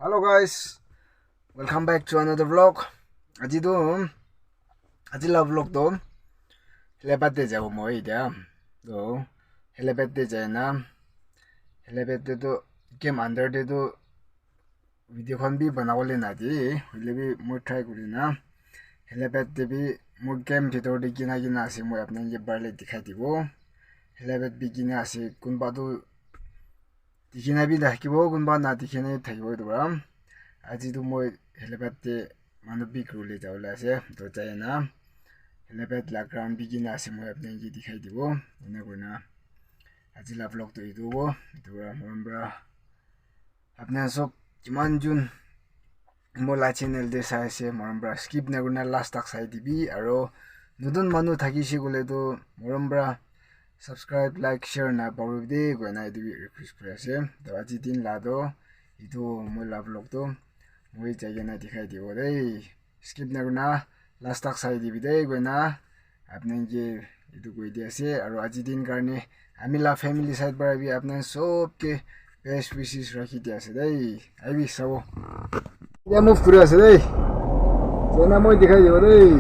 Hello guys, welcome back to another vlog. Ajila vlog to helipad jabo moi dia. To helipad jai na helipad to game under de to video khan bi banawole na di hole bi moi try kuri na helipad bi mo game bhitor de gina ase moi apne ye barle dikhai dibo helipad bi gina ase kunba to dikhina bi dakhibo kunba na dikhina thakibo dora আজি তো মই হেলিপ্যাডতে মানবিক রুলে যাওলা আছে তো চাই না helipad লাগ্রাউন্ড বিগিনা আছে মই আপনাকে দেখাই দিব এনে কইনা আজি লা ব্লগ তো ইদুব তোরা মনব্রা আপনার সব কিমান জুন মোলা চ্যানেল দে চাইছে মনব্রা স্কিপ না কইনা লাস্ট তাক চাই দিবি আৰু নতুন মানুহ থাকিছে গলে তো মনব্রা সাবস্ক্রাইব লাইক শেয়ার না পাবো দে কইনা দিবি রিকোয়েস্ট করে আছে তো আজি দিন লাদো ইদু মই লা ব্লগ তো মই জায়গা না দেখাই দিব দেই স্কিপ না করনা লাস্ট তক চাই দিবি দেই গইনা আপনাকে এটু কই দি আছে আৰু আজি দিন কাৰণে আমি লা ফ্যামিলি সাইড পৰা বি আপনার সবকে বেস্ট উইশেস রাখি দি আছে দেই আইবি চাব ইয়া মুভ করে আছে দেই জানা মই দেখাই দিব দেই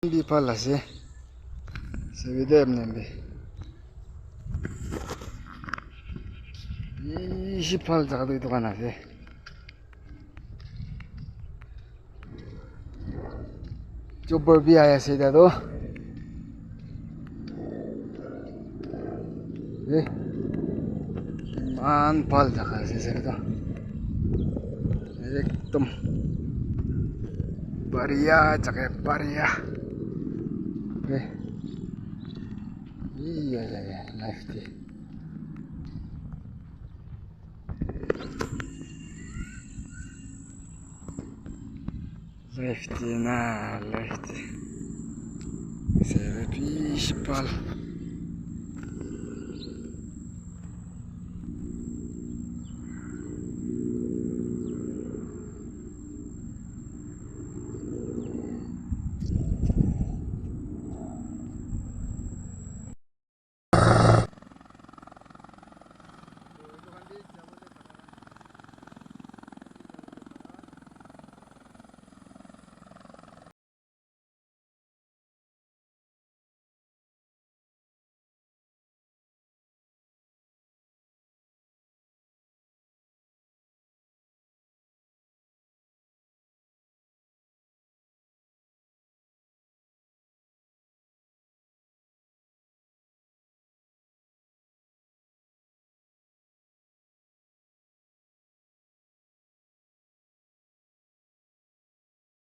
Bi palasi. Sevide emnembi. 28 정도 가나세. ऊपर भी आया सीधा तो ये मान पाल जगह से सीधा एकदम बढ़िया जगह बढ़िया ये लाइफ थी Lefty na lefty. C'est le plus